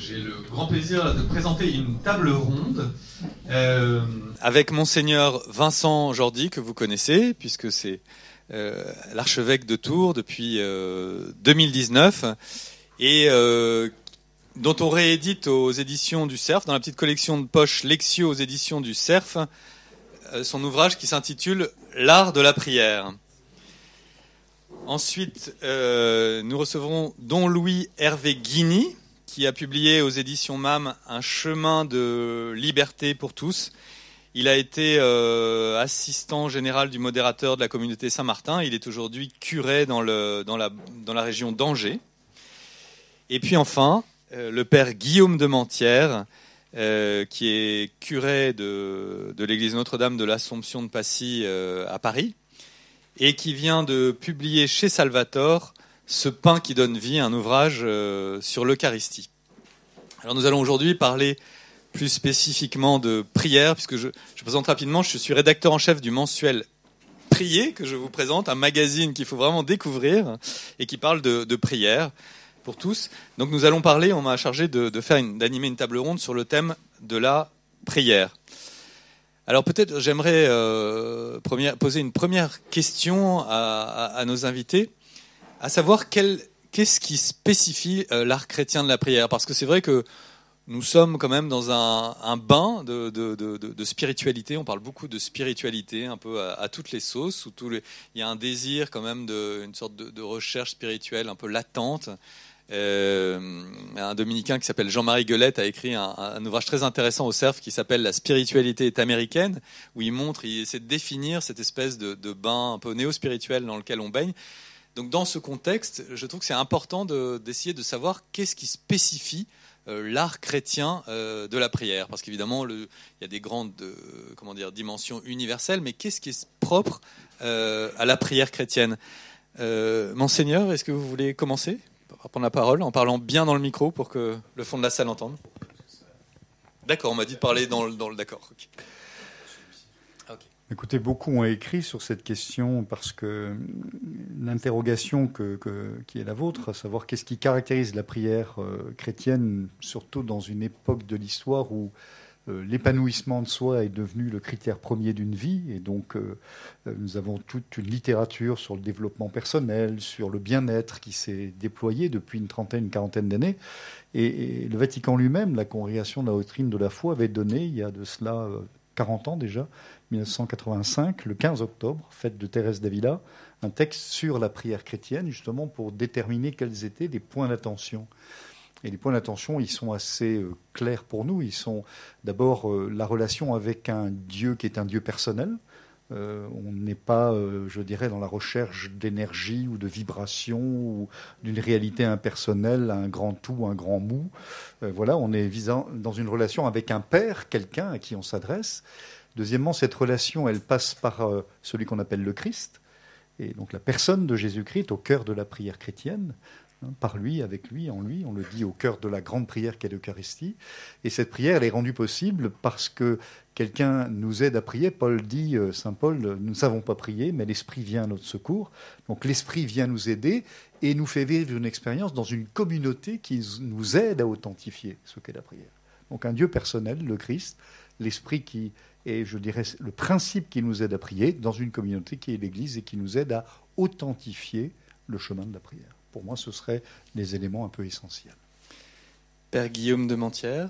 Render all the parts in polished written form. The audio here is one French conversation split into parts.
J'ai le grand plaisir de présenter une table ronde avec Monseigneur Vincent Jordi, que vous connaissez, puisque c'est l'archevêque de Tours depuis 2019, et dont on réédite aux éditions du Cerf, dans la petite collection de poche Lectio aux éditions du Cerf, son ouvrage qui s'intitule « L'art de la prière ». Ensuite, nous recevrons Don Louis Hervé Guigny, qui a publié aux éditions MAM un chemin de liberté pour tous. Il a été assistant général du modérateur de la communauté Saint-Martin. Il est aujourd'hui curé dans la région d'Angers. Et puis enfin, le père Guillaume de Mentières, qui est curé de l'église Notre-Dame de l'Assomption de Passy à Paris, et qui vient de publier chez Salvator Ce pain qui donne vie, un ouvrage sur l'Eucharistie. Alors nous allons aujourd'hui parler plus spécifiquement de prière, puisque je présente rapidement, je suis rédacteur en chef du mensuel Prier, que je vous présente, un magazine qu'il faut vraiment découvrir, et qui parle de prière pour tous. Donc nous allons parler, on m'a chargé d'animer une table ronde sur le thème de la prière. Alors peut-être j'aimerais poser une première question à nos invités, à savoir qu'est-ce qui spécifie l'art chrétien de la prière. Parce que c'est vrai que nous sommes quand même dans un bain de spiritualité. On parle beaucoup de spiritualité, un peu à toutes les sauces. Il y a un désir quand même une sorte de recherche spirituelle un peu latente. Un dominicain qui s'appelle Jean-Marie Guelette a écrit un ouvrage très intéressant au Cerf qui s'appelle « La spiritualité est américaine », où il essaie de définir cette espèce de bain un peu néo-spirituel dans lequel on baigne. Donc dans ce contexte, je trouve que c'est important d'essayer de savoir qu'est-ce qui spécifie l'art chrétien de la prière. Parce qu'évidemment, il y a des grandes dimensions universelles, mais qu'est-ce qui est propre à la prière chrétienne ? Monseigneur, est-ce que vous voulez commencer par prendre la parole en parlant bien dans le micro pour que le fond de la salle entende ? D'accord, on m'a dit de parler dans le d'accord. Okay. Écoutez, beaucoup ont écrit sur cette question parce que l'interrogation qui est la vôtre, à savoir qu'est-ce qui caractérise la prière chrétienne, surtout dans une époque de l'histoire où l'épanouissement de soi est devenu le critère premier d'une vie, et donc nous avons toute une littérature sur le développement personnel, sur le bien-être qui s'est déployée depuis une quarantaine d'années, et le Vatican lui-même, la Congrégation de la doctrine de la foi, avait donné, il y a de cela 40 ans déjà, 1985, le 15 octobre, fête de Thérèse d'Avila, un texte sur la prière chrétienne, justement pour déterminer quels étaient les points d'attention. Et les points d'attention, ils sont assez clairs pour nous. Ils sont d'abord la relation avec un Dieu qui est un Dieu personnel. On n'est pas, je dirais, dans la recherche d'énergie ou de vibration ou d'une réalité impersonnelle, un grand tout, un grand mou. Voilà, on est dans une relation avec un Père, quelqu'un à qui on s'adresse. Deuxièmement, cette relation, elle passe par celui qu'on appelle le Christ. Et donc la personne de Jésus-Christ au cœur de la prière chrétienne. Par lui, avec lui, en lui, on le dit au cœur de la grande prière qu'est l'Eucharistie. Et cette prière, elle est rendue possible parce que quelqu'un nous aide à prier. Paul dit, Saint Paul, nous ne savons pas prier, mais l'Esprit vient à notre secours. Donc l'Esprit vient nous aider et nous fait vivre une expérience dans une communauté qui nous aide à authentifier ce qu'est la prière. Donc un Dieu personnel, le Christ, l'Esprit qui est, je dirais, le principe qui nous aide à prier dans une communauté qui est l'Église et qui nous aide à authentifier le chemin de la prière. Pour moi, ce seraient les éléments un peu essentiels. Père Guillaume de Mentières.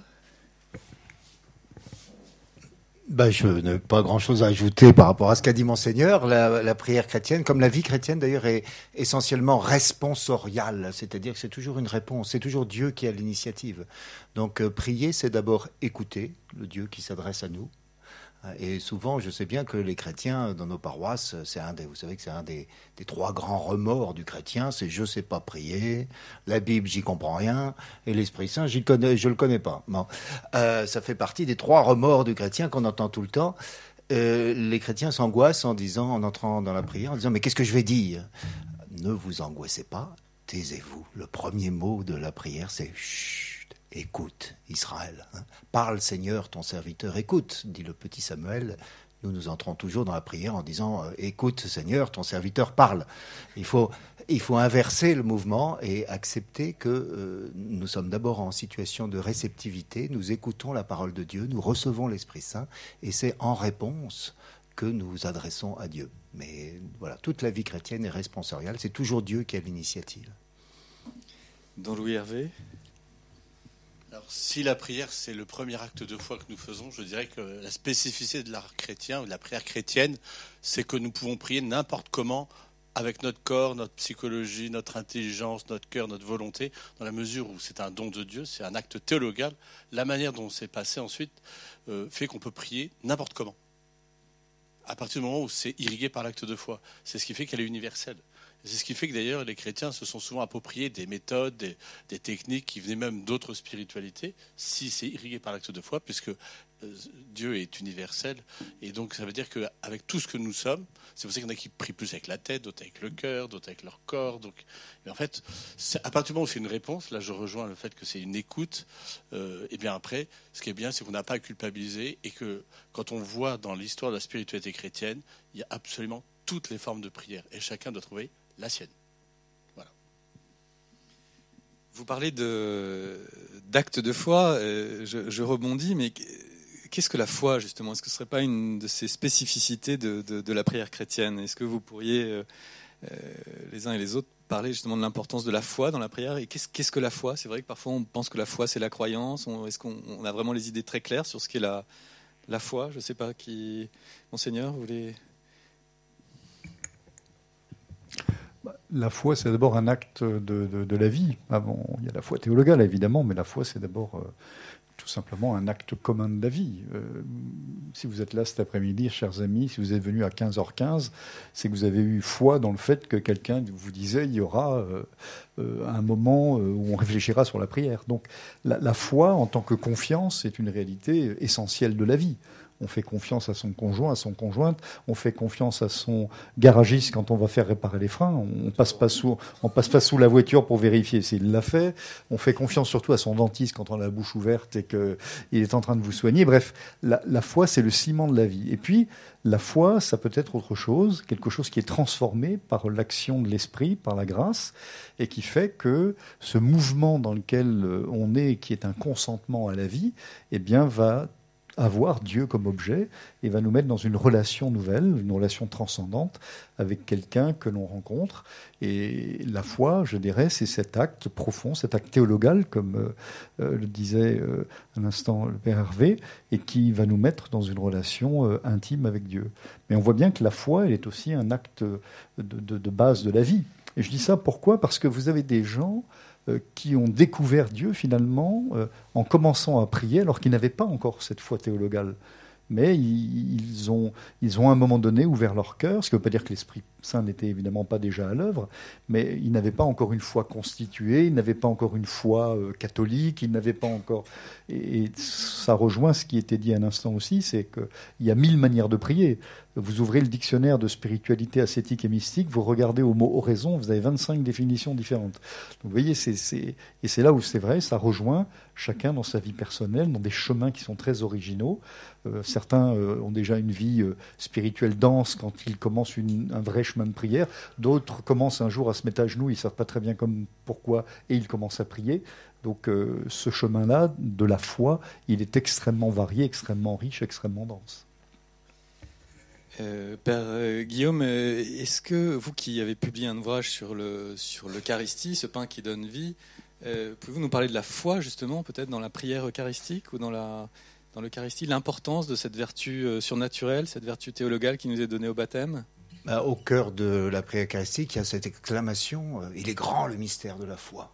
Je n'ai pas grand-chose à ajouter par rapport à ce qu'a dit Monseigneur. La prière chrétienne, comme la vie chrétienne d'ailleurs, est essentiellement responsoriale, c'est-à-dire que c'est toujours une réponse, c'est toujours Dieu qui a l'initiative. Donc prier, c'est d'abord écouter le Dieu qui s'adresse à nous. Et souvent, je sais bien que les chrétiens dans nos paroisses, vous savez que c'est un des trois grands remords du chrétien, c'est je sais pas prier, la Bible j'y comprends rien, et l'Esprit Saint je le connais pas. Bon, ça fait partie des trois remords du chrétien qu'on entend tout le temps. Les chrétiens s'angoissent en entrant dans la prière, en disant mais qu'est-ce que je vais dire ? Ne vous angoissez pas, taisez-vous. Le premier mot de la prière, c'est chut. Écoute, Israël. Parle, Seigneur, ton serviteur écoute, dit le petit Samuel. Nous entrons toujours dans la prière en disant écoute, Seigneur, ton serviteur parle. Il faut Il faut inverser le mouvement et accepter que nous sommes d'abord en situation de réceptivité, nous écoutons la parole de Dieu, nous recevons l'Esprit Saint, et c'est en réponse que nous adressons à Dieu. Mais voilà, toute la vie chrétienne est responsoriale, c'est toujours Dieu qui a l'initiative. Don Louis Hervé. Alors, si la prière, c'est le premier acte de foi que nous faisons, je dirais que la spécificité de l'art chrétien, de la prière chrétienne, c'est que nous pouvons prier n'importe comment, avec notre corps, notre psychologie, notre intelligence, notre cœur, notre volonté, dans la mesure où c'est un don de Dieu, c'est un acte théologal. La manière dont c'est passé ensuite fait qu'on peut prier n'importe comment, à partir du moment où c'est irrigué par l'acte de foi. C'est ce qui fait qu'elle est universelle. C'est ce qui fait que d'ailleurs les chrétiens se sont souvent appropriés des méthodes, des techniques qui venaient même d'autres spiritualités, si c'est irrigué par l'acte de foi, puisque Dieu est universel. Et donc ça veut dire qu'avec tout ce que nous sommes, c'est pour ça qu'il y en a qui prient plus avec la tête, d'autres avec le cœur, d'autres avec leur corps. Donc, et en fait, à partir du moment où c'est une réponse, là je rejoins le fait que c'est une écoute, et bien après, ce qui est bien, c'est qu'on n'a pas à culpabiliser, et que quand on voit dans l'histoire de la spiritualité chrétienne, il y a absolument toutes les formes de prière, et chacun doit trouver la sienne. Voilà. Vous parlez d'actes de foi, je rebondis, mais qu'est-ce que la foi, justement? Est-ce que ce ne serait pas une de ces spécificités de la prière chrétienne? Est-ce que vous pourriez, les uns et les autres, parler justement de l'importance de la foi dans la prière? Et qu'est-ce que la foi? C'est vrai que parfois on pense que la foi, c'est la croyance. Est-ce qu'on a vraiment les idées très claires sur ce qu'est la foi? Je ne sais pas qui... Monseigneur, vous voulez... La foi, c'est d'abord un acte de la vie. Bon, il y a la foi théologale, évidemment, mais la foi, c'est d'abord tout simplement un acte commun de la vie. Si vous êtes là cet après-midi, chers amis, si vous êtes venus à 15h15, c'est que vous avez eu foi dans le fait que quelqu'un vous disait il y aura un moment où on réfléchira sur la prière. Donc la foi, en tant que confiance, c'est une réalité essentielle de la vie. On fait confiance à son conjoint, à son conjointe. On fait confiance à son garagiste quand on va faire réparer les freins. On passe pas sous la voiture pour vérifier s'il l'a fait. On fait confiance surtout à son dentiste quand on a la bouche ouverte et qu'il est en train de vous soigner. Bref, la foi, c'est le ciment de la vie. Et puis, la foi, ça peut être autre chose, quelque chose qui est transformé par l'action de l'esprit, par la grâce, et qui fait que ce mouvement dans lequel on est, qui est un consentement à la vie, eh bien, va avoir Dieu comme objet et va nous mettre dans une relation nouvelle, une relation transcendante avec quelqu'un que l'on rencontre. Et la foi, je dirais, c'est cet acte profond, cet acte théologal, comme le disait un instant le Père Hervé, et qui va nous mettre dans une relation intime avec Dieu. Mais on voit bien que la foi, elle est aussi un acte de base de la vie. Et je dis ça pourquoi ? Parce que vous avez des gens qui ont découvert Dieu finalement en commençant à prier alors qu'ils n'avaient pas encore cette foi théologale. Mais ils ont à un moment donné ouvert leur cœur, ce qui ne veut pas dire que l'Esprit Saint n'était évidemment pas déjà à l'œuvre, mais ils n'avaient pas encore une foi constituée, ils n'avaient pas encore une foi catholique, ils n'avaient pas encore... Et ça rejoint ce qui était dit un instant aussi, c'est qu'il y a 1000 manières de prier. Vous ouvrez le dictionnaire de spiritualité ascétique et mystique, vous regardez au mot oraison, vous avez 25 définitions différentes. Donc vous voyez, et c'est là où c'est vrai, ça rejoint chacun dans sa vie personnelle, dans des chemins qui sont très originaux. Certains ont déjà une vie spirituelle dense quand ils commencent un vrai chemin de prière. D'autres commencent un jour à se mettre à genoux, ils ne savent pas très bien pourquoi, et ils commencent à prier. Donc ce chemin-là, de la foi, il est extrêmement varié, extrêmement riche, extrêmement dense. Père Guillaume, est-ce que vous qui avez publié un ouvrage sur l'Eucharistie, ce pain qui donne vie, pouvez-vous nous parler de la foi justement, peut-être dans la prière eucharistique ou dans l'Eucharistie, l'importance de cette vertu surnaturelle, cette vertu théologale qui nous est donnée au baptême ? Au cœur de la prière eucharistique, il y a cette exclamation « Il est grand le mystère de la foi ».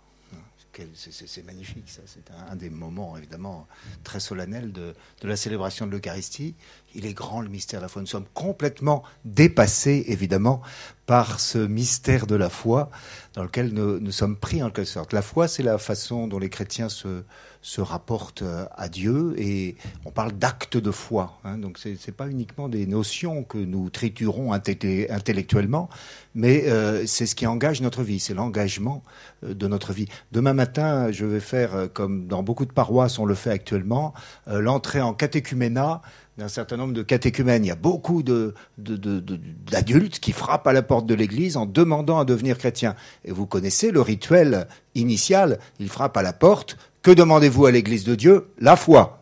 C'est magnifique, ça. C'est un des moments, évidemment, très solennels de la célébration de l'Eucharistie. Il est grand, le mystère de la foi. Nous sommes complètement dépassés, évidemment, par ce mystère de la foi dans lequel nous sommes pris, en quelque sorte. La foi, c'est la façon dont les chrétiens se rapportent à Dieu, et on parle d'actes de foi. Donc, c'est pas uniquement des notions que nous triturons intellectuellement, mais c'est ce qui engage notre vie, c'est l'engagement de notre vie. Demain matin, je vais faire, comme dans beaucoup de paroisses on le fait actuellement, l'entrée en catéchuménat d'un certain nombre de catéchumènes. Il y a beaucoup d'adultes qui frappent à la porte de l'église en demandant à devenir chrétiens. Et vous connaissez le rituel initial. Ils frappent à la porte. Que demandez-vous à l'église de Dieu? La foi.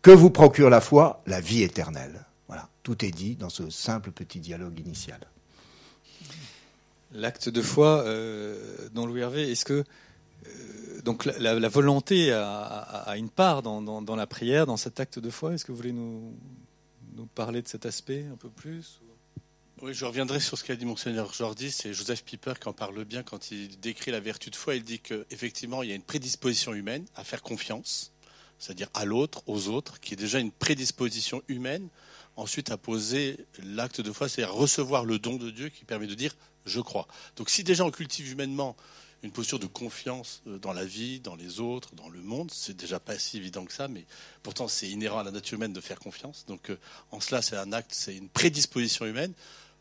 Que vous procure la foi? La vie éternelle. Voilà. Tout est dit dans ce simple petit dialogue initial. L'acte de foi, dans Louis Hervé, est-ce que donc la volonté a une part dans la prière, dans cet acte de foi? Est-ce que vous voulez nous parler de cet aspect un peu plus? Oui, je reviendrai sur ce qu'a dit Monseigneur Jordi. C'est Joseph Pieper qui en parle bien quand il décrit la vertu de foi. Il dit qu'effectivement, il y a une prédisposition humaine à faire confiance, c'est-à-dire à l'autre, aux autres, qui est déjà une prédisposition humaine. Ensuite, à poser l'acte de foi, c'est-à-dire recevoir le don de Dieu qui permet de dire « je crois ». Donc si déjà on cultive humainement une posture de confiance dans la vie, dans les autres, dans le monde, c'est déjà pas si évident que ça, mais pourtant c'est inhérent à la nature humaine de faire confiance. Donc en cela, c'est un acte, c'est une prédisposition humaine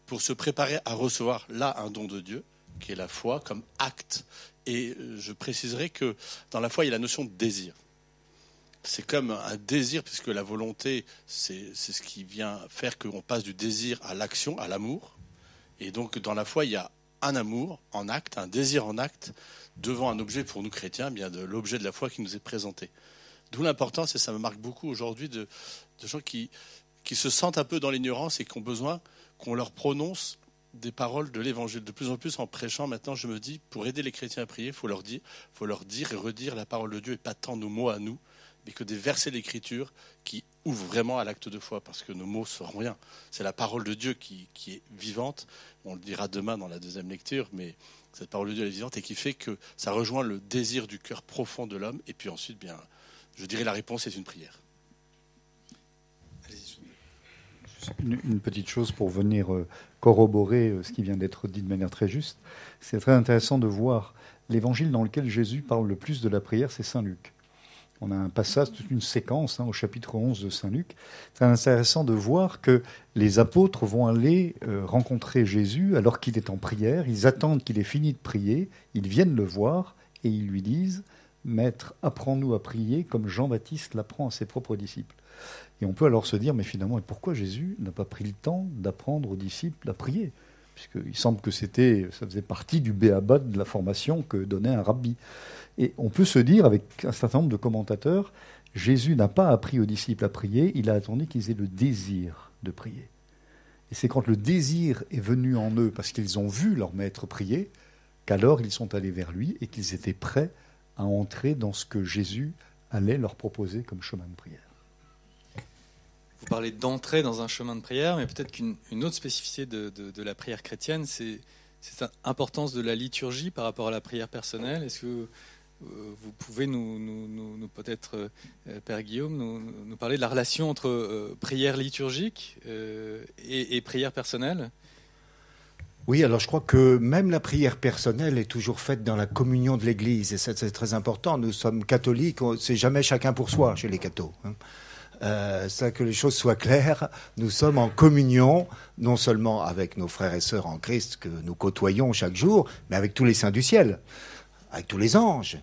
pour se préparer à recevoir là un don de Dieu, qui est la foi, comme acte. Et je préciserai que dans la foi, il y a la notion de désir. C'est comme un désir, puisque la volonté, c'est ce qui vient faire qu'on passe du désir à l'action, à l'amour. Et donc, dans la foi, il y a un amour en acte, un désir en acte, devant un objet pour nous chrétiens, bien de l'objet de la foi qui nous est présenté. D'où l'importance, et ça me marque beaucoup aujourd'hui, de gens qui se sentent un peu dans l'ignorance et qui ont besoin qu'on leur prononce des paroles de l'Évangile. De plus en plus, en prêchant, maintenant, je me dis, pour aider les chrétiens à prier, il faut leur dire et redire la parole de Dieu, et pas tant nos mots à nous, mais que des versets de l'Écriture qui ouvrent vraiment à l'acte de foi, parce que nos mots ne seront rien. C'est la parole de Dieu qui est vivante. On le dira demain dans la deuxième lecture, mais cette parole de Dieu est vivante et qui fait que ça rejoint le désir du cœur profond de l'homme. Et puis ensuite, bien, je dirais la réponse est une prière. Une petite chose pour venir corroborer ce qui vient d'être dit de manière très juste. C'est très intéressant de voir l'évangile dans lequel Jésus parle le plus de la prière, c'est Saint Luc. On a un passage, toute une séquence au chapitre 11 de Saint Luc. C'est intéressant de voir que les apôtres vont aller rencontrer Jésus alors qu'il est en prière. Ils attendent qu'il ait fini de prier. Ils viennent le voir et ils lui disent « Maître, apprends-nous à prier comme Jean-Baptiste l'apprend à ses propres disciples ». Et on peut alors se dire « Mais finalement, pourquoi Jésus n'a pas pris le temps d'apprendre aux disciples à prier ?» Puisqu'il semble que ça faisait partie du béaba de la formation que donnait un rabbi. Et on peut se dire, avec un certain nombre de commentateurs, Jésus n'a pas appris aux disciples à prier, il a attendu qu'ils aient le désir de prier. Et c'est quand le désir est venu en eux, parce qu'ils ont vu leur maître prier, qu'alors ils sont allés vers lui et qu'ils étaient prêts à entrer dans ce que Jésus allait leur proposer comme chemin de prière. Vous parlez d'entrer dans un chemin de prière, mais peut-être qu'une autre spécificité de la prière chrétienne, c'est cette importance de la liturgie par rapport à la prière personnelle. Est-ce que vous pouvez nous peut-être, Père Guillaume, nous parler de la relation entre prière liturgique et prière personnelle? Oui, alors je crois que même la prière personnelle est toujours faite dans la communion de l'Église, et ça c'est très important. Nous sommes catholiques, c'est jamais chacun pour soi chez les cathos. Ça, que les choses soient claires, nous sommes en communion, non seulement avec nos frères et sœurs en Christ que nous côtoyons chaque jour, mais avec tous les saints du ciel, avec tous les anges.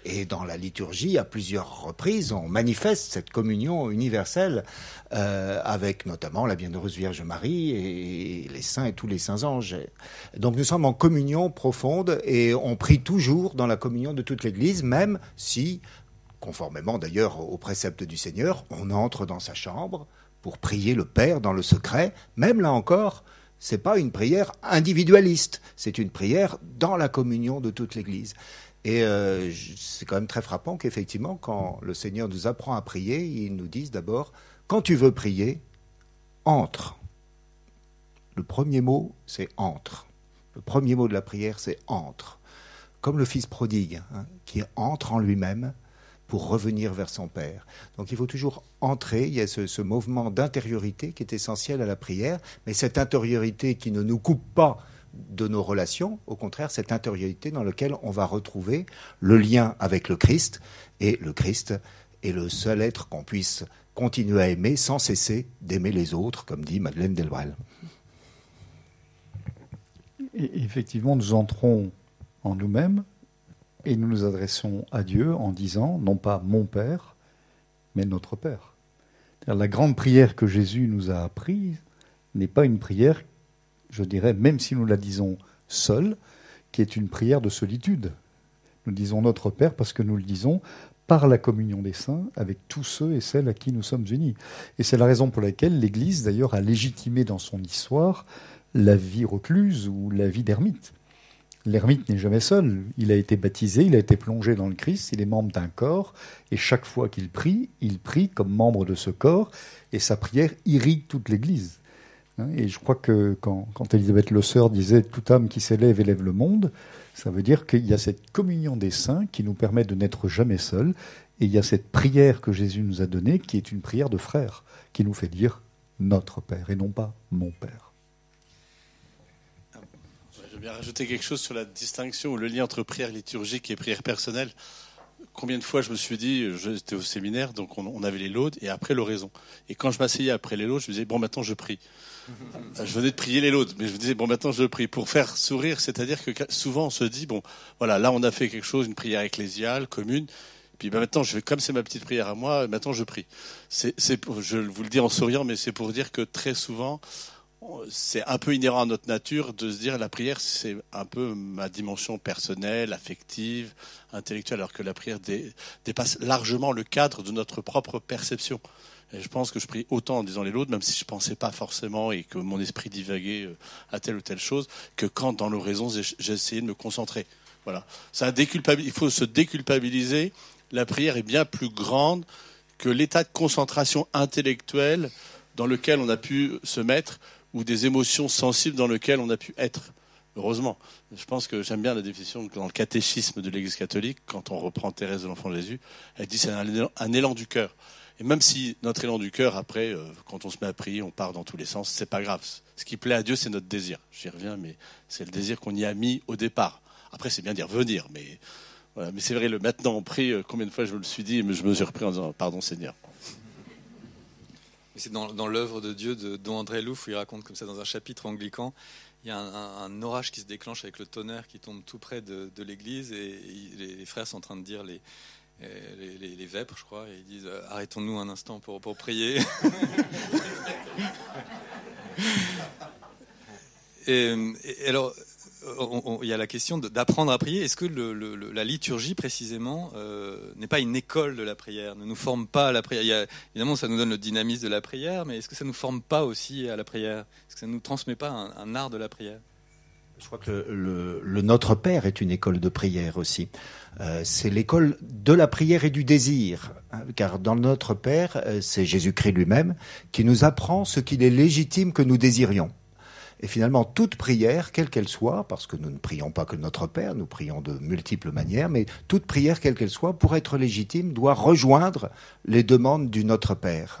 Et dans la liturgie, à plusieurs reprises, on manifeste cette communion universelle avec notamment la Bienheureuse Vierge Marie et les saints et tous les saints anges. Donc nous sommes en communion profonde et on prie toujours dans la communion de toute l'Église, même si, conformément d'ailleurs au précepte du Seigneur, on entre dans sa chambre pour prier le Père dans le secret. Même là encore, c'est pas une prière individualiste, c'est une prière dans la communion de toute l'Église. Et c'est quand même très frappant qu'effectivement, quand le Seigneur nous apprend à prier, il nous dise d'abord, quand tu veux prier, entre. Le premier mot, c'est entre. Le premier mot de la prière, c'est entre. Comme le fils prodigue, qui entre en lui-même pour revenir vers son Père. Donc il faut toujours entrer, il y a ce mouvement d'intériorité qui est essentiel à la prière, mais cette intériorité qui ne nous coupe pas de nos relations, au contraire, cette intériorité dans laquelle on va retrouver le lien avec le Christ, et le Christ est le seul être qu'on puisse continuer à aimer sans cesser d'aimer les autres, comme dit Madeleine Delbrel. Et effectivement, nous entrons en nous-mêmes et nous nous adressons à Dieu en disant, non pas mon Père, mais notre Père. La grande prière que Jésus nous a apprise n'est pas une prière, je dirais, même si nous la disons seule, qui est une prière de solitude. Nous disons Notre Père parce que nous le disons par la communion des saints avec tous ceux et celles à qui nous sommes unis. Et c'est la raison pour laquelle l'Église, d'ailleurs, a légitimé dans son histoire la vie recluse ou la vie d'ermite. L'ermite n'est jamais seul. Il a été baptisé, il a été plongé dans le Christ, il est membre d'un corps, et chaque fois qu'il prie, il prie comme membre de ce corps, et sa prière irrigue toute l'Église. Et je crois que quand Élisabeth Le Sœur disait « toute âme qui s'élève élève le monde », ça veut dire qu'il y a cette communion des saints qui nous permet de n'être jamais seuls, et il y a cette prière que Jésus nous a donnée, qui est une prière de frère, qui nous fait dire « notre Père » et non pas « mon Père ». Je vais bien rajouter quelque chose sur la distinction ou le lien entre prière liturgique et prière personnelle. Combien de fois je me suis dit, j'étais au séminaire, donc on avait les laudes et après l'oraison. Et quand je m'asseyais après les laudes, je me disais, bon, maintenant je prie. Je venais de prier les laudes, mais je me disais, bon, maintenant je prie. Pour faire sourire, c'est-à-dire que souvent on se dit, bon, voilà, là on a fait quelque chose, une prière ecclésiale, commune. Puis maintenant, comme c'est ma petite prière à moi, maintenant je prie. Je vous le dis en souriant, mais c'est pour dire que très souvent, c'est un peu inhérent à notre nature de se dire la prière, c'est un peu ma dimension personnelle, affective, intellectuelle, alors que la prière dépasse largement le cadre de notre propre perception. Et je pense que je prie autant en disant les laudes, même si je ne pensais pas forcément et que mon esprit divaguait à telle ou telle chose, que quand dans l'oraison, j'ai essayé de me concentrer. Voilà. Il faut se déculpabiliser. La prière est bien plus grande que l'état de concentration intellectuelle dans lequel on a pu se mettre ou des émotions sensibles dans lesquelles on a pu être. Heureusement. Je pense que j'aime bien la définition dans le catéchisme de l'Église catholique, quand on reprend Thérèse de l'Enfant Jésus, elle dit que c'est un élan du cœur. Et même si notre élan du cœur, après, quand on se met à prier, on part dans tous les sens, c'est pas grave. Ce qui plaît à Dieu, c'est notre désir. J'y reviens, mais c'est le désir qu'on y a mis au départ. Après, c'est bien dire venir, mais voilà. Mais c'est vrai, maintenant on prie, combien de fois je me le suis dit, mais je me suis repris en disant pardon Seigneur. C'est dans l'œuvre de Dieu de Don André Louf, où il raconte comme ça dans un chapitre anglican, il y a un orage qui se déclenche avec le tonnerre qui tombe tout près de l'église, et les frères sont en train de dire les vêpres, je crois, et ils disent arrêtons-nous un instant pour prier. et alors, il y a la question d'apprendre à prier. Est-ce que la liturgie, précisément, n'est pas une école de la prière, ne nous forme pas à la prière? Évidemment, ça nous donne le dynamisme de la prière, mais est-ce que ça ne nous forme pas aussi à la prière? Est-ce que ça ne nous transmet pas un art de la prière? Je crois que le Notre Père est une école de prière aussi. C'est l'école de la prière et du désir. Car dans le Notre Père, c'est Jésus-Christ lui-même qui nous apprend ce qu'il est légitime que nous désirions. Et finalement, toute prière, quelle qu'elle soit, parce que nous ne prions pas que Notre Père, nous prions de multiples manières, mais toute prière, quelle qu'elle soit, pour être légitime, doit rejoindre les demandes du Notre Père.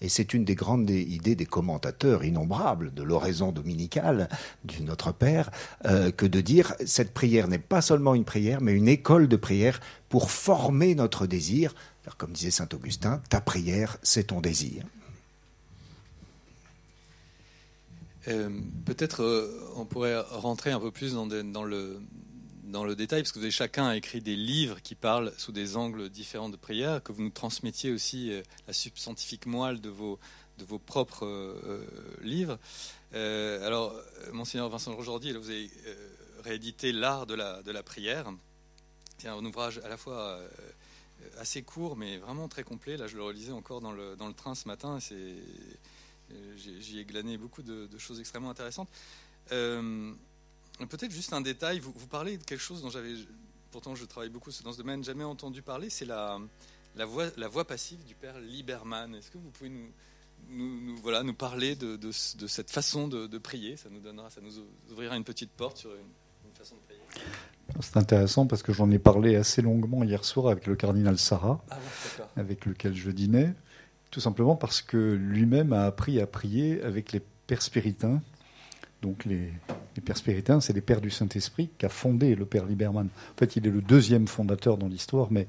Et c'est une des grandes idées des commentateurs innombrables de l'oraison dominicale du Notre Père, que de dire cette prière n'est pas seulement une prière, mais une école de prière pour former notre désir. Car comme disait saint Augustin, ta prière, c'est ton désir. Peut-être on pourrait rentrer un peu plus dans le détail, parce que vous avez chacun a écrit des livres qui parlent sous des angles différents de prière, que vous nous transmettiez aussi la substantifique moelle de vos propres livres. Alors, Monseigneur Vincent Rojordi, vous avez réédité L'art de la prière. C'est un ouvrage à la fois assez court, mais vraiment très complet. Là, je le relisais encore dans le train ce matin. J'y ai glané beaucoup de choses extrêmement intéressantes. Peut-être juste un détail. Vous parlez de quelque chose dont pourtant je travaille beaucoup dans ce domaine, jamais entendu parler. C'est la voix passive du père Lieberman. Est-ce que vous pouvez nous parler de cette façon de prier? Ça nous ouvrira une petite porte sur une façon de prier. C'est intéressant parce que j'en ai parlé assez longuement hier soir avec le cardinal Sarah, avec lequel je dînais. Tout simplement parce que lui-même a appris à prier avec les pères spiritains. Donc les pères spiritains, c'est les pères du Saint-Esprit qu'a fondé le père Lieberman. En fait, il est le deuxième fondateur dans l'histoire, mais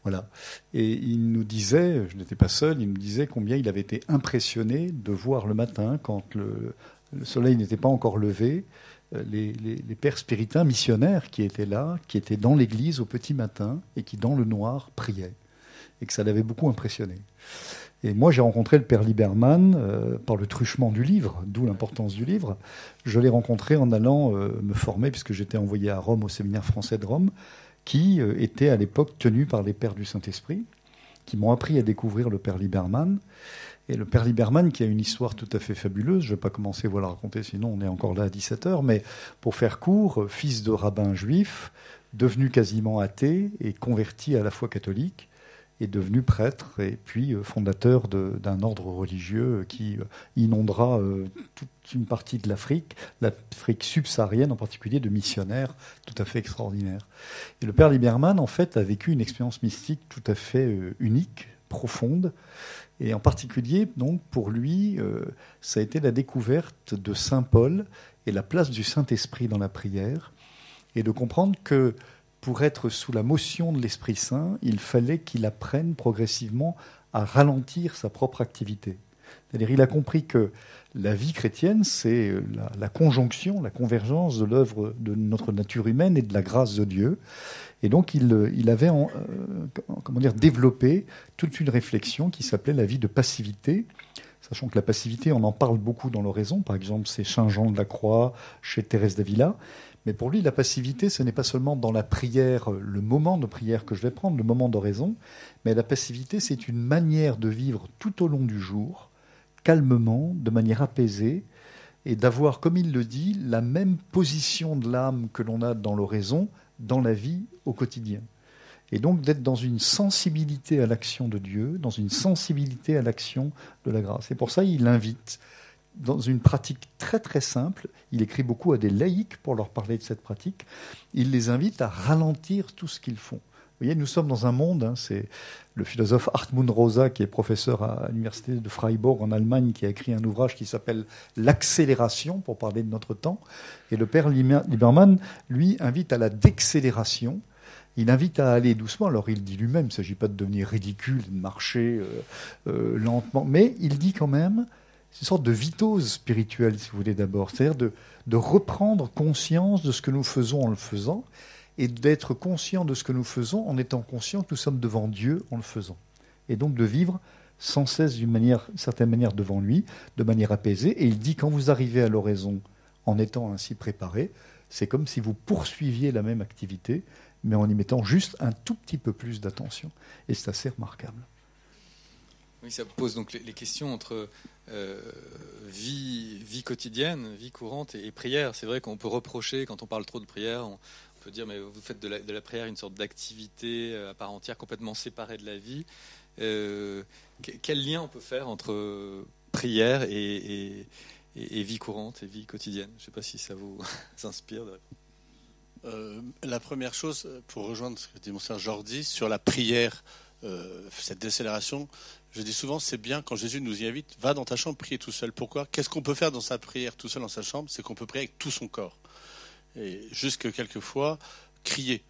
voilà. Et il nous disait, je n'étais pas seul, il nous disait combien il avait été impressionné de voir le matin, quand le soleil n'était pas encore levé, les pères spiritains missionnaires qui étaient là, qui étaient dans l'église au petit matin et qui, dans le noir, priaient. Et que ça l'avait beaucoup impressionné. Et moi, j'ai rencontré le père Lieberman par le truchement du livre, d'où l'importance du livre. Je l'ai rencontré en allant me former, puisque j'étais envoyé à Rome, au séminaire français de Rome, qui était à l'époque tenu par les pères du Saint-Esprit, qui m'ont appris à découvrir le père Lieberman. Et le père Lieberman, qui a une histoire tout à fait fabuleuse, je ne vais pas commencer à la raconter, sinon on est encore là à 17h, mais pour faire court, fils de rabbin juif, devenu quasiment athée et converti à la foi catholique, est devenu prêtre et puis fondateur d'un ordre religieux qui inondera toute une partie de l'Afrique subsaharienne en particulier, de missionnaires tout à fait extraordinaires. Et le père Lieberman, en fait, a vécu une expérience mystique tout à fait unique, profonde, et en particulier, donc, pour lui, ça a été la découverte de Saint Paul et la place du Saint-Esprit dans la prière, et de comprendre que pour être sous la motion de l'Esprit Saint, il fallait qu'il apprenne progressivement à ralentir sa propre activité. C'est-à-dire, il a compris que la vie chrétienne, c'est la conjonction, la convergence de l'œuvre de notre nature humaine et de la grâce de Dieu. Et donc, il avait développé toute une réflexion qui s'appelait la vie de passivité, sachant que la passivité, on en parle beaucoup dans l'oraison. Par exemple, c'est Saint Jean de la Croix, chez Thérèse d'Avila. Mais pour lui, la passivité, ce n'est pas seulement dans la prière, le moment de prière que je vais prendre, le moment d'oraison, mais la passivité, c'est une manière de vivre tout au long du jour, calmement, de manière apaisée, et d'avoir, comme il le dit, la même position de l'âme que l'on a dans l'oraison, dans la vie au quotidien. Et donc d'être dans une sensibilité à l'action de Dieu, dans une sensibilité à l'action de la grâce. Et pour ça, il invite, dans une pratique très très simple, il écrit beaucoup à des laïcs pour leur parler de cette pratique, il les invite à ralentir tout ce qu'ils font. Vous voyez, nous sommes dans un monde, c'est le philosophe Hartmut Rosa, qui est professeur à l'université de Freiburg en Allemagne, qui a écrit un ouvrage qui s'appelle « L'accélération », pour parler de notre temps. Et le père Lieberman, lui, invite à la décélération. Il invite à aller doucement. Alors il dit lui-même, il ne s'agit pas de devenir ridicule, de marcher lentement, mais il dit quand même, c'est une sorte de vitose spirituelle, si vous voulez, d'abord. C'est-à-dire de reprendre conscience de ce que nous faisons en le faisant, et d'être conscient de ce que nous faisons en étant conscient que nous sommes devant Dieu en le faisant. Et donc de vivre sans cesse d'une certaine manière devant lui, de manière apaisée. Et il dit, quand vous arrivez à l'oraison en étant ainsi préparé, c'est comme si vous poursuiviez la même activité, mais en y mettant juste un tout petit peu plus d'attention. Et c'est assez remarquable. Oui, ça pose donc les questions entre vie quotidienne, vie courante et prière. C'est vrai qu'on peut reprocher, quand on parle trop de prière, on peut dire, mais vous faites de la prière une sorte d'activité à part entière, complètement séparée de la vie. Quel lien on peut faire entre prière et vie courante et vie quotidienne? Je ne sais pas si ça vous inspire. La première chose, pour rejoindre ce que dit mon frère Jordi, sur la prière, cette décélération, je dis souvent, c'est bien quand Jésus nous y invite, va dans ta chambre, prier tout seul. Pourquoi? Qu'est-ce qu'on peut faire dans sa prière tout seul dans sa chambre? C'est qu'on peut prier avec tout son corps. Et jusque quelquefois, crier.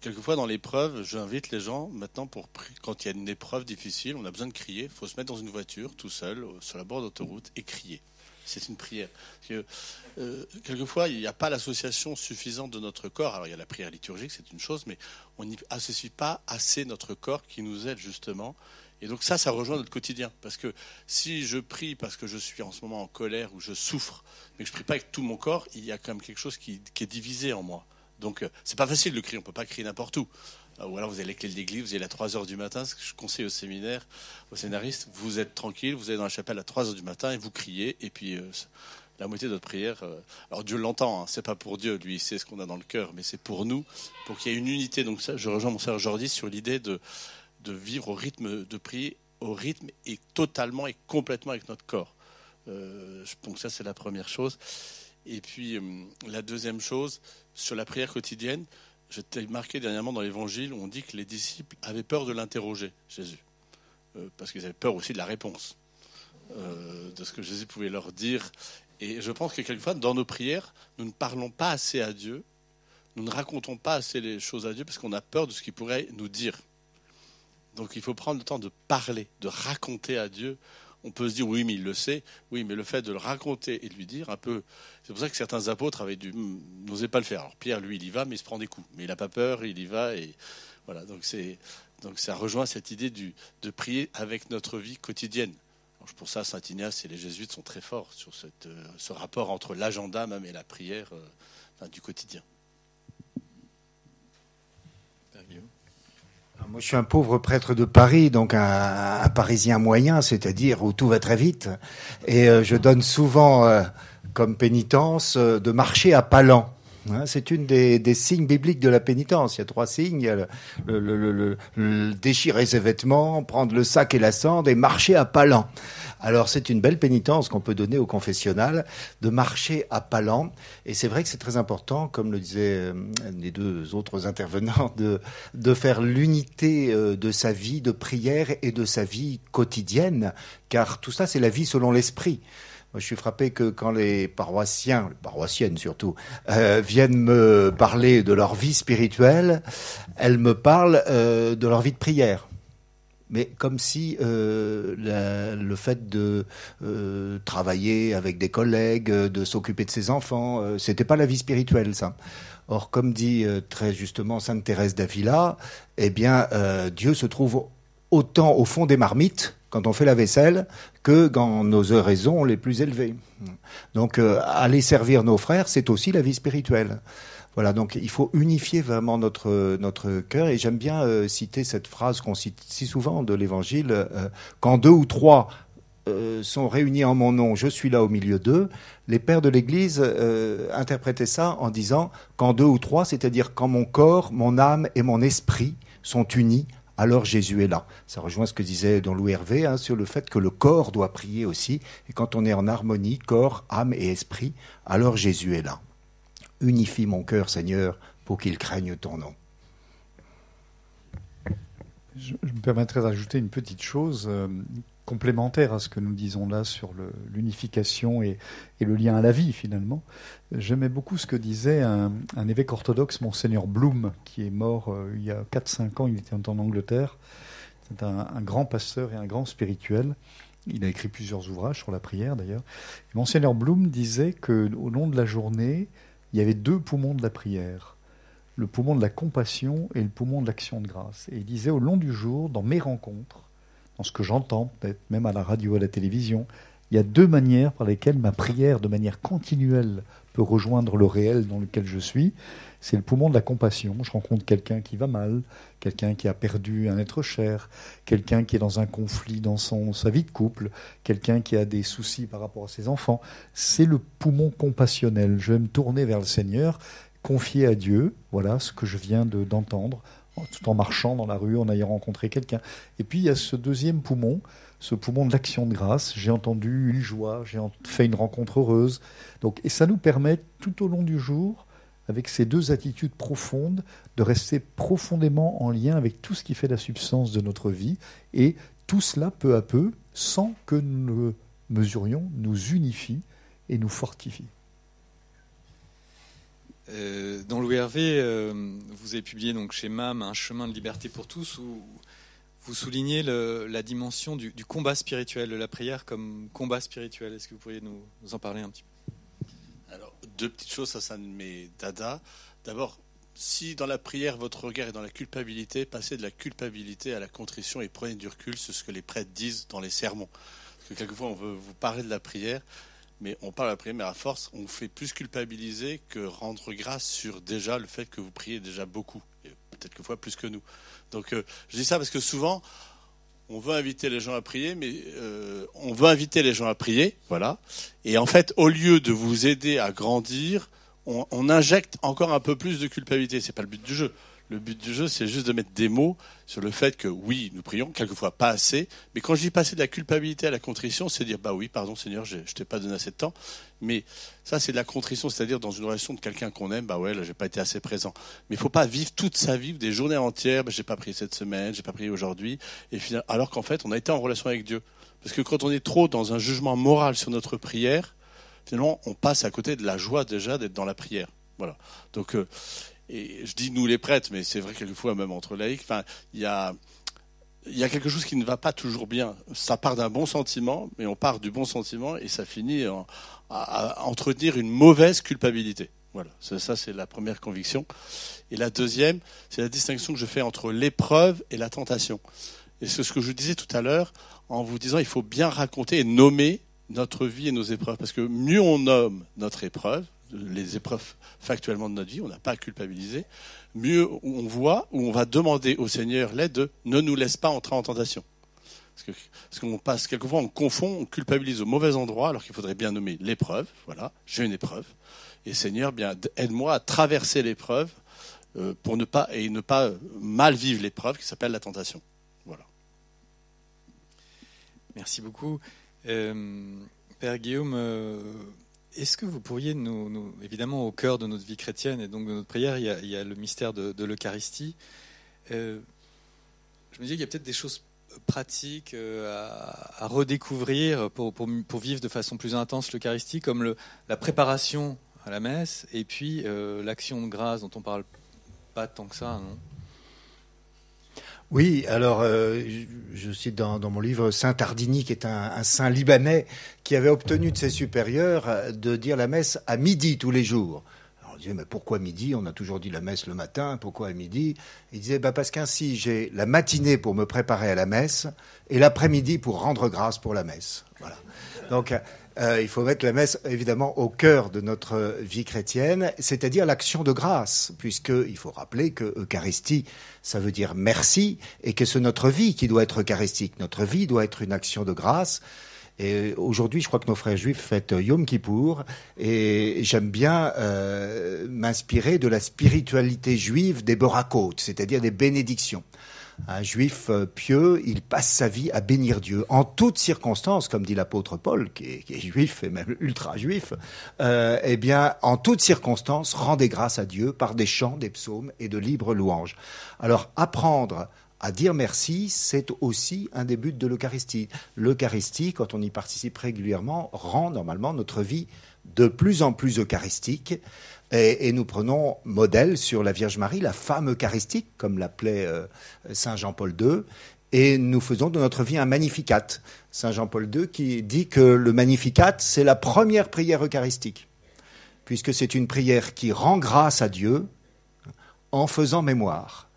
Quelquefois, dans l'épreuve, j'invite les gens, maintenant, quand il y a une épreuve difficile, on a besoin de crier, il faut se mettre dans une voiture, tout seul, sur la bord d'autoroute, et crier. C'est une prière. Parce que, quelquefois, il n'y a pas l'association suffisante de notre corps. Alors, il y a la prière liturgique, c'est une chose, mais on n'y associe pas assez notre corps qui nous aide, justement. Et donc ça rejoint notre quotidien. Parce que si je prie parce que je suis en ce moment en colère ou je souffre, mais que je ne prie pas avec tout mon corps, il y a quand même quelque chose qui est divisé en moi. Donc c'est pas facile de crier, on ne peut pas crier n'importe où. Ou alors vous avez les clés de l'église, vous êtes à 3h du matin, ce que je conseille aux séminaires, aux scénaristes, vous êtes tranquille, vous êtes dans la chapelle à 3h du matin et vous criez, et puis la moitié de votre prière, alors Dieu l'entend, hein, c'est pas pour Dieu, lui il sait ce qu'on a dans le cœur, mais c'est pour nous, pour qu'il y ait une unité. Donc ça, je rejoins mon frère Jordi sur l'idée de vivre au rythme, de prier au rythme et totalement et complètement avec notre corps. Donc ça, c'est la première chose. Et puis, la deuxième chose, sur la prière quotidienne, j'étais marqué dernièrement dans l'Évangile où on dit que les disciples avaient peur de l'interroger, Jésus. Parce qu'ils avaient peur aussi de la réponse, de ce que Jésus pouvait leur dire. Et je pense que quelquefois, dans nos prières, nous ne parlons pas assez à Dieu, nous ne racontons pas assez les choses à Dieu parce qu'on a peur de ce qu'il pourrait nous dire. Donc il faut prendre le temps de parler, de raconter à Dieu. On peut se dire, oui, mais il le sait. Oui, mais le fait de le raconter et de lui dire un peu... C'est pour ça que certains apôtres n'osaient pas le faire. Alors Pierre, lui, il y va, mais il se prend des coups. Mais il n'a pas peur, il y va. Et Voilà, donc ça rejoint cette idée de prier avec notre vie quotidienne. Alors, pour ça, Saint Ignace et les jésuites sont très forts sur ce rapport entre l'agenda même et la prière du quotidien. Moi, je suis un pauvre prêtre de Paris, donc un Parisien moyen, c'est-à-dire où tout va très vite. Et je donne souvent comme pénitence de marcher à pas lents. C'est une des signes bibliques de la pénitence. Il y a 3 signes. Il y a le déchirer ses vêtements, prendre le sac et la cendre et marcher à pas lents. Alors c'est une belle pénitence qu'on peut donner au confessionnal, de marcher à pas lents. Et c'est vrai que c'est très important, comme le disaient les 2 autres intervenants, de faire l'unité de sa vie de prière et de sa vie quotidienne, car tout ça c'est la vie selon l'esprit. Moi, je suis frappé que quand les paroissiens, les paroissiennes surtout, viennent me parler de leur vie spirituelle, elles me parlent de leur vie de prière. Mais comme si le fait de travailler avec des collègues, de s'occuper de ses enfants, c'était pas la vie spirituelle, ça. Or, comme dit très justement Sainte Thérèse d'Avila, eh bien, Dieu se trouve autant au fond des marmites quand on fait la vaisselle que dans nos oraisons les plus élevées. Donc, aller servir nos frères, c'est aussi la vie spirituelle. Voilà, donc il faut unifier vraiment notre cœur. Et j'aime bien citer cette phrase qu'on cite si souvent de l'Évangile, quand 2 ou 3 sont réunis en mon nom, je suis là au milieu d'eux. Les pères de l'Église interprétaient ça en disant quand 2 ou 3, c'est-à-dire quand mon corps, mon âme et mon esprit sont unis, alors Jésus est là. Ça rejoint ce que disait Don Louis Hervé sur le fait que le corps doit prier aussi. Et quand on est en harmonie, corps, âme et esprit, alors Jésus est là. Unifie mon cœur, Seigneur, pour qu'il craigne ton nom. Je me permettrais d'ajouter une petite chose complémentaire à ce que nous disons là sur l'unification et le lien à la vie, finalement. J'aimais beaucoup ce que disait un évêque orthodoxe, Monseigneur Bloom, qui est mort il y a 4-5 ans, il était en Angleterre. C'est un grand pasteur et un grand spirituel. Il a écrit plusieurs ouvrages sur la prière, d'ailleurs. Et Monseigneur Bloom disait qu'au long de la journée, il y avait 2 poumons de la prière. Le poumon de la compassion et le poumon de l'action de grâce. Et il disait, au long du jour, dans mes rencontres, dans ce que j'entends, peut-être même à la radio, à la télévision, il y a 2 manières par lesquelles ma prière, de manière continuelle, peut rejoindre le réel dans lequel je suis. C'est le poumon de la compassion. Je rencontre quelqu'un qui va mal, quelqu'un qui a perdu un être cher, quelqu'un qui est dans un conflit dans sa vie de couple, quelqu'un qui a des soucis par rapport à ses enfants. C'est le poumon compassionnel. Je vais me tourner vers le Seigneur, confier à Dieu, voilà ce que je viens d'entendre, tout en marchant dans la rue, en ayant rencontré quelqu'un. Et puis il y a ce 2e poumon, ce poumon de l'action de grâce. J'ai entendu une joie, j'ai fait une rencontre heureuse. Donc, et ça nous permet tout au long du jour, avec ces 2 attitudes profondes, de rester profondément en lien avec tout ce qui fait la substance de notre vie. Et tout cela, peu à peu, sans que nous le mesurions, nous unifie et nous fortifie. Dans Louis Hervé, vous avez publié donc chez MAM un chemin de liberté pour tous, où vous soulignez la dimension du combat spirituel, de la prière comme combat spirituel. Est-ce que vous pourriez nous en parler un petit peu ? Alors, 2 petites choses, ça de mes dada. D'abord, si dans la prière, votre regard est dans la culpabilité, passez de la culpabilité à la contrition et prenez du recul sur ce que les prêtres disent dans les sermons. Parce que quelquefois, on veut vous parler de la prière, mais on parle de la prière, mais à force, on vous fait plus culpabiliser que rendre grâce sur déjà le fait que vous priez déjà beaucoup, et peut-être quelquefois plus que nous. Donc, je dis ça parce que souvent, on veut inviter les gens à prier, mais on veut inviter les gens à prier, voilà. Et en fait, au lieu de vous aider à grandir, on injecte encore un peu plus de culpabilité. C'est pas le but du jeu. Le but du jeu, c'est juste de mettre des mots sur le fait que oui, nous prions, quelquefois pas assez. Mais quand je dis passer de la culpabilité à la contrition, c'est dire, bah oui, pardon Seigneur, je t'ai pas donné assez de temps. Mais ça, c'est de la contrition, c'est-à-dire dans une relation de quelqu'un qu'on aime, bah ouais, là, j'ai pas été assez présent. Mais il faut pas vivre toute sa vie, des journées entières, bah, j'ai pas prié cette semaine, j'ai pas prié aujourd'hui. Et finalement, alors qu'en fait, on a été en relation avec Dieu. Parce que quand on est trop dans un jugement moral sur notre prière, finalement, on passe à côté de la joie déjà d'être dans la prière. Voilà. Donc, et je dis nous les prêtres, mais c'est vrai quelquefois même entre laïcs, enfin, il y a quelque chose qui ne va pas toujours bien. Ça part d'un bon sentiment, mais on part du bon sentiment et ça finit à entretenir une mauvaise culpabilité. Voilà, ça c'est la première conviction. Et la deuxième, c'est la distinction que je fais entre l'épreuve et la tentation. Et c'est ce que je vous disais tout à l'heure, en vous disant il faut bien raconter et nommer notre vie et nos épreuves. Parce que mieux on nomme notre épreuve, les épreuves factuellement de notre vie, on n'a pas à culpabiliser, mieux on voit, ou on va demander au Seigneur l'aide de ne nous laisse pas entrer en tentation. Parce qu'on passe, quelquefois on confond, on culpabilise au mauvais endroit, alors qu'il faudrait bien nommer l'épreuve. Voilà, j'ai une épreuve. Et Seigneur, bien, aide-moi à traverser l'épreuve pour ne pas mal vivre l'épreuve qui s'appelle la tentation. Voilà. Merci beaucoup. Père Guillaume, est-ce que vous pourriez nous, évidemment, au cœur de notre vie chrétienne et donc de notre prière, il y a le mystère de l'Eucharistie. Je me dis qu'il y a peut-être des choses pratiques à redécouvrir pour vivre de façon plus intense l'Eucharistie, comme la préparation à la messe et puis l'action de grâce dont on parle pas tant que ça, non ? Oui, alors je cite dans mon livre Saint Tardini, qui est un saint libanais qui avait obtenu de ses supérieurs de dire la messe à midi tous les jours. Alors on disait, mais pourquoi midi ? On a toujours dit la messe le matin, pourquoi à midi ? Il disait, parce qu'ainsi j'ai la matinée pour me préparer à la messe et l'après-midi pour rendre grâce pour la messe. Voilà. Donc il faut mettre la messe évidemment au cœur de notre vie chrétienne, c'est-à-dire l'action de grâce, puisqu'il faut rappeler que Eucharistie, ça veut dire merci, et que c'est notre vie qui doit être eucharistique. Notre vie doit être une action de grâce. Et aujourd'hui, je crois que nos frères juifs fêtent Yom Kippour, et j'aime bien m'inspirer de la spiritualité juive des Borakot, c'est-à-dire des bénédictions. Un juif pieux, il passe sa vie à bénir Dieu en toutes circonstances, comme dit l'apôtre Paul, qui est juif et même ultra juif. Eh bien, en toutes circonstances, rendez grâce à Dieu par des chants, des psaumes et de libres louanges. Alors, apprendre à dire merci, c'est aussi un des buts de l'Eucharistie. L'Eucharistie, quand on y participe régulièrement, rend normalement notre vie de plus en plus eucharistique. Et nous prenons modèle sur la Vierge Marie, la femme eucharistique, comme l'appelait Saint Jean-Paul II, et nous faisons de notre vie un Magnificat. Saint Jean-Paul II qui dit que le Magnificat, c'est la première prière eucharistique, puisque c'est une prière qui rend grâce à Dieu en faisant mémoire.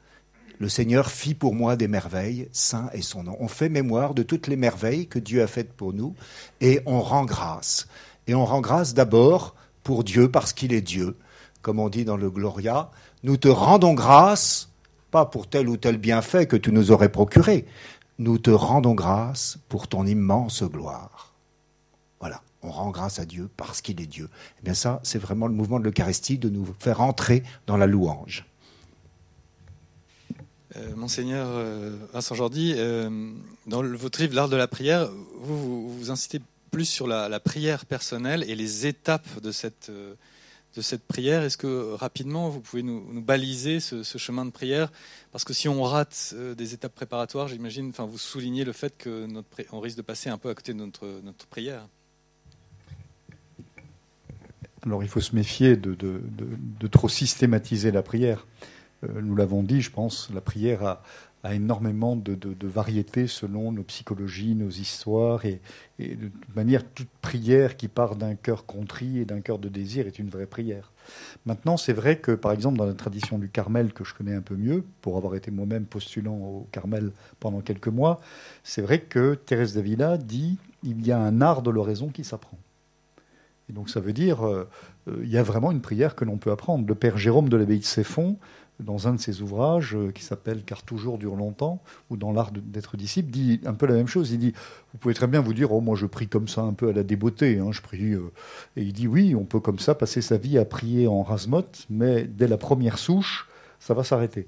Le Seigneur fit pour moi des merveilles, saint est son nom. On fait mémoire de toutes les merveilles que Dieu a faites pour nous, et on rend grâce. Et on rend grâce d'abord pour Dieu, parce qu'il est Dieu. Comme on dit dans le Gloria, nous te rendons grâce, pas pour tel ou tel bienfait que tu nous aurais procuré, nous te rendons grâce pour ton immense gloire. Voilà, on rend grâce à Dieu parce qu'il est Dieu. Eh bien ça, c'est vraiment le mouvement de l'Eucharistie, de nous faire entrer dans la louange. Monseigneur Vincent Jordi, dans votre livre L'Art de la prière, vous incitez plus sur la prière personnelle et les étapes de cette prière. Est-ce que rapidement vous pouvez nous baliser ce chemin de prière ? Parce que si on rate des étapes préparatoires, j'imagine, enfin vous soulignez le fait que on risque de passer un peu à côté de notre prière. Alors il faut se méfier de trop systématiser la prière. Nous l'avons dit, je pense, la prière a énormément de variétés selon nos psychologies, nos histoires, et de toute manière, toute prière qui part d'un cœur contrit et d'un cœur de désir est une vraie prière. Maintenant, c'est vrai que, par exemple, dans la tradition du Carmel, que je connais un peu mieux, pour avoir été moi-même postulant au Carmel pendant quelques mois, c'est vrai que Thérèse d'Avila dit « il y a un art de l'oraison qui s'apprend ». Et donc ça veut dire il y a vraiment une prière que l'on peut apprendre. Le père Jérôme de l'abbaye de Céphon, dans un de ses ouvrages qui s'appelle « Car toujours dure longtemps » ou dans l'art d'être disciple, dit un peu la même chose. Il dit, vous pouvez très bien vous dire « Oh, moi je prie comme ça un peu à la débeauté, hein, je prie... Et il dit « Oui, on peut comme ça passer sa vie à prier en rasmote, mais dès la première souche, ça va s'arrêter. »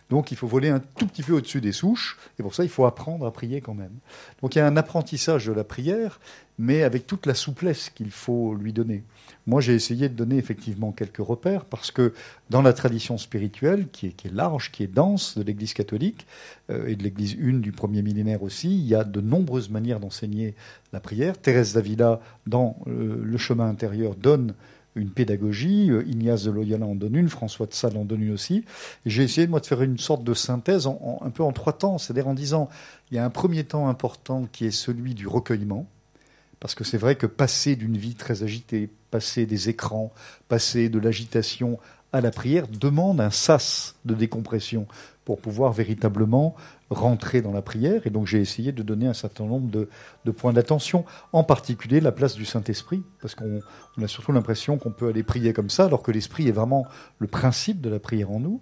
Donc il faut voler un tout petit peu au-dessus des souches, et pour ça il faut apprendre à prier quand même. Donc il y a un apprentissage de la prière, mais avec toute la souplesse qu'il faut lui donner. Moi, j'ai essayé de donner effectivement quelques repères, parce que dans la tradition spirituelle, qui est large, qui est dense, de l'Église catholique, et de l'Église une du premier millénaire aussi, il y a de nombreuses manières d'enseigner la prière. Thérèse d'Avila, dans le chemin intérieur, donne une pédagogie, Ignace de Loyola en donne une, François de Sales en donne une aussi. Et j'ai essayé, moi, de faire une sorte de synthèse un peu en 3 temps, c'est-à-dire en disant, il y a un premier temps important qui est celui du recueillement, Parce que c'est vrai que passer d'une vie très agitée, passer des écrans, passer de l'agitation à la prière demande un sas de décompression pour pouvoir véritablement rentrer dans la prière. Et donc j'ai essayé de donner un certain nombre de points d'attention, en particulier la place du Saint-Esprit, parce qu'on a surtout l'impression qu'on peut aller prier comme ça, alors que l'Esprit est vraiment le principe de la prière en nous.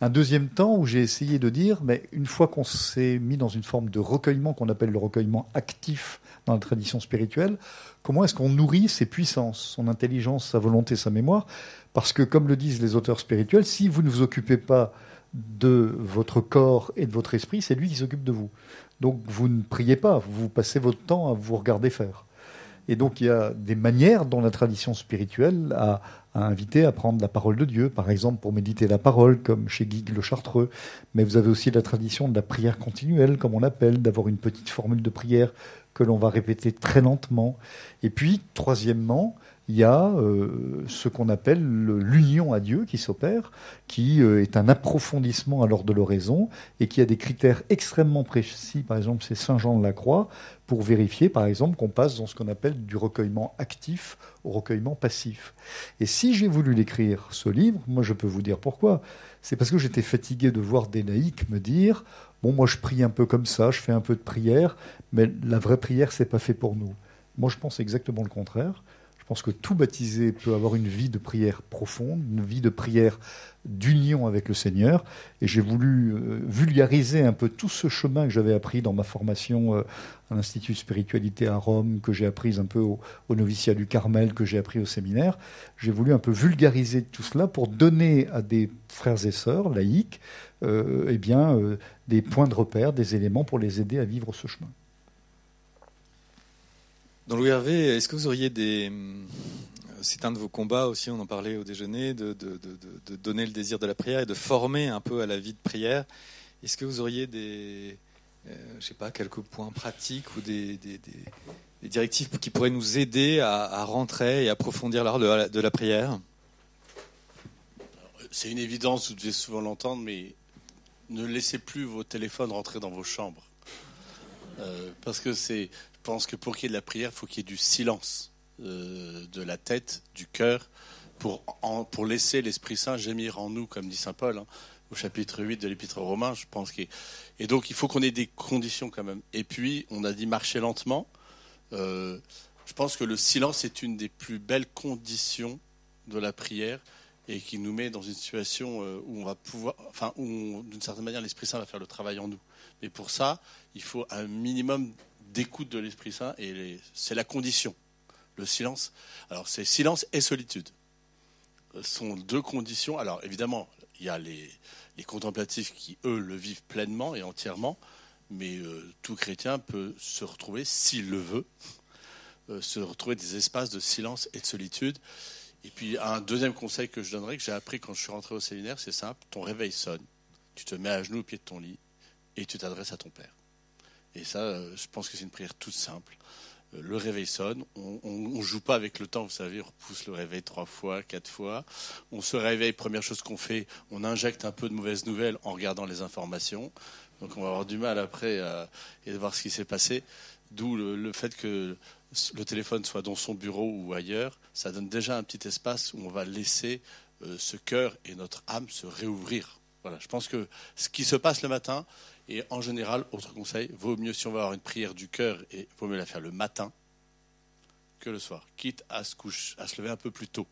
Un deuxième temps où j'ai essayé de dire, mais une fois qu'on s'est mis dans une forme de recueillement qu'on appelle le recueillement actif dans la tradition spirituelle, comment est-ce qu'on nourrit ses puissances, son intelligence, sa volonté, sa mémoire? Parce que, comme le disent les auteurs spirituels, si vous ne vous occupez pas de votre corps et de votre esprit, c'est lui qui s'occupe de vous. Donc vous ne priez pas, vous passez votre temps à vous regarder faire. Et donc il y a des manières dont la tradition spirituelle a invité à prendre la parole de Dieu, par exemple pour méditer la parole, comme chez Guigues le Chartreux. Mais vous avez aussi la tradition de la prière continuelle, comme on l'appelle, d'avoir une petite formule de prière que l'on va répéter très lentement. Et puis, troisièmement, il y a ce qu'on appelle l'union à Dieu qui s'opère, qui est un approfondissement alors de l'oraison et qui a des critères extrêmement précis. Par exemple, c'est Saint Jean de la Croix, pour vérifier, par exemple, qu'on passe dans ce qu'on appelle du recueillement actif au recueillement passif. Et si j'ai voulu l'écrire, ce livre, moi je peux vous dire pourquoi. C'est parce que j'étais fatigué de voir des laïcs me dire « Bon, moi je prie un peu comme ça, je fais un peu de prière, mais la vraie prière, c'est pas fait pour nous. » Moi je pense exactement le contraire. Je pense que tout baptisé peut avoir une vie de prière profonde, une vie de prière d'union avec le Seigneur. Et j'ai voulu vulgariser un peu tout ce chemin que j'avais appris dans ma formation à l'Institut de Spiritualité à Rome, que j'ai appris un peu au noviciat du Carmel, que j'ai appris au séminaire. J'ai voulu un peu vulgariser tout cela pour donner à des frères et sœurs laïcs des points de repère, des éléments pour les aider à vivre ce chemin. Dans Louis Hervé, est-ce que vous auriez c'est un de vos combats aussi, on en parlait au déjeuner, de donner le désir de la prière et de former un peu à la vie de prière. Est-ce que vous auriez quelques points pratiques ou des directives qui pourraient nous aider à rentrer et approfondir l'art de la prière? C'est une évidence, vous devez souvent l'entendre, mais ne laissez plus vos téléphones rentrer dans vos chambres. Parce que je pense que pour qu'il y ait de la prière, il faut qu'il y ait du silence de la tête, du cœur, pour laisser l'Esprit Saint gémir en nous, comme dit saint Paul, au chapitre 8 de l'Épître aux Romains, je pense. Et donc, il faut qu'on ait des conditions quand même. Et puis, on a dit marcher lentement. Je pense que le silence est une des plus belles conditions de la prière et qui nous met dans une situation où on va pouvoir, où d'une certaine manière, l'Esprit Saint va faire le travail en nous. Mais pour ça, il faut un minimum d'écoute de l'Esprit Saint et c'est la condition. Le silence. Alors, c'est silence et solitude. Ce sont deux conditions. Alors, évidemment, il y a les contemplatifs qui, eux, le vivent pleinement et entièrement, mais tout chrétien peut se retrouver, s'il le veut, se retrouver des espaces de silence et de solitude. Et puis, un deuxième conseil que je donnerais, que j'ai appris quand je suis rentré au séminaire, c'est simple. Ton réveil sonne, tu te mets à genoux au pied de ton lit et tu t'adresses à ton Père. Et ça, je pense que c'est une prière toute simple. Le réveil sonne, on joue pas avec le temps, vous savez, on repousse le réveil 3 fois, 4 fois. On se réveille, première chose qu'on fait, on injecte un peu de mauvaises nouvelles en regardant les informations. Donc on va avoir du mal après à voir ce qui s'est passé. D'où le fait que le téléphone soit dans son bureau ou ailleurs, ça donne déjà un petit espace où on va laisser ce cœur et notre âme se réouvrir. Voilà, je pense que ce qui se passe le matin, et en général, autre conseil, vaut mieux si on va avoir une prière du cœur, et vaut mieux la faire le matin que le soir, quitte à se lever un peu plus tôt.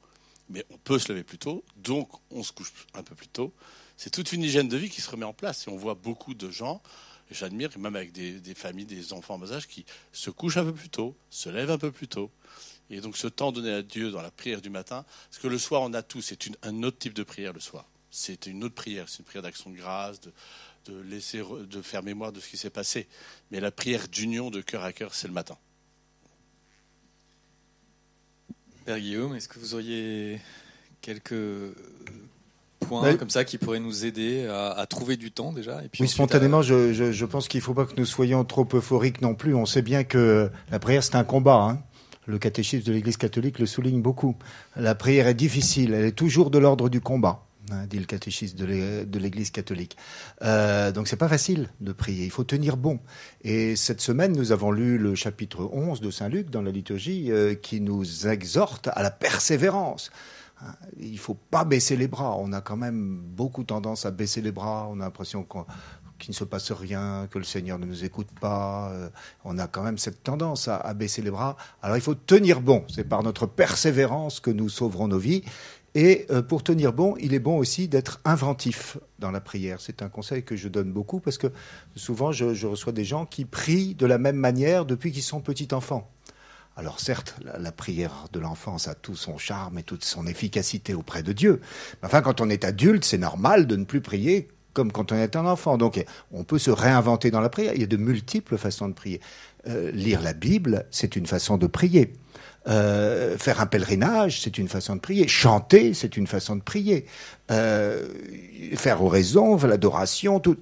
Mais on peut se lever plus tôt, donc on se couche un peu plus tôt. C'est toute une hygiène de vie qui se remet en place. Et on voit beaucoup de gens, et j'admire, même avec des familles, des enfants en bas âge, qui se couchent un peu plus tôt, se lèvent un peu plus tôt. Et donc ce temps donné à Dieu dans la prière du matin, parce que le soir, on a tout, c'est un autre type de prière le soir. C'est une autre prière, c'est une prière d'action de grâce, de faire mémoire de ce qui s'est passé. Mais la prière d'union de cœur à cœur, c'est le matin. Père Guillaume, est-ce que vous auriez quelques points comme ça qui pourraient nous aider à trouver du temps déjà et puis oui, spontanément, je pense qu'il ne faut pas que nous soyons trop euphoriques non plus. On sait bien que la prière, c'est un combat, hein. Le catéchisme de l'Église catholique le souligne beaucoup. La prière est difficile, elle est toujours de l'ordre du combat. dit le catéchisme de l'Église catholique. Donc c'est pas facile de prier, il faut tenir bon. Et cette semaine, nous avons lu le chapitre 11 de Saint Luc dans la liturgie qui nous exhorte à la persévérance. Il ne faut pas baisser les bras. On a quand même beaucoup tendance à baisser les bras. On a l'impression qu'il ne se passe rien, que le Seigneur ne nous écoute pas. On a quand même cette tendance à baisser les bras. Alors il faut tenir bon. C'est par notre persévérance que nous sauverons nos vies. Et pour tenir bon, il est bon aussi d'être inventif dans la prière. C'est un conseil que je donne beaucoup parce que souvent je reçois des gens qui prient de la même manière depuis qu'ils sont petits enfants. Alors certes, la prière de l'enfance a tout son charme et toute son efficacité auprès de Dieu. Mais enfin, quand on est adulte, c'est normal de ne plus prier comme quand on est un enfant. Donc on peut se réinventer dans la prière. Il y a de multiples façons de prier. Lire la Bible, c'est une façon de prier. Faire un pèlerinage, c'est une façon de prier. Chanter, c'est une façon de prier. Faire oraison, l'adoration, tout.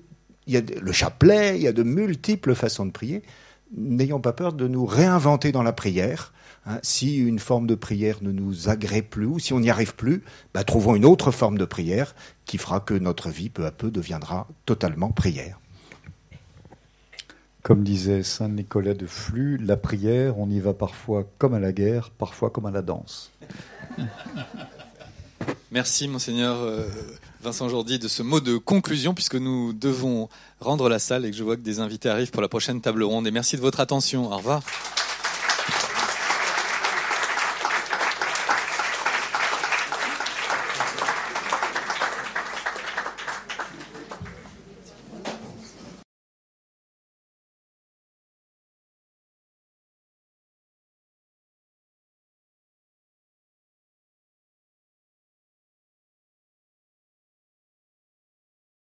Il y a le chapelet, il y a de multiples façons de prier. N'ayons pas peur de nous réinventer dans la prière. Si une forme de prière ne nous agrée plus ou si on n'y arrive plus, trouvons une autre forme de prière qui fera que notre vie, peu à peu, deviendra totalement prière. Comme disait saint Nicolas de Flux, la prière, on y va parfois comme à la guerre, parfois comme à la danse. Merci, Monseigneur Vincent Jordi, de ce mot de conclusion, puisque nous devons rendre la salle et que je vois que des invités arrivent pour la prochaine table ronde. Et merci de votre attention. Au revoir.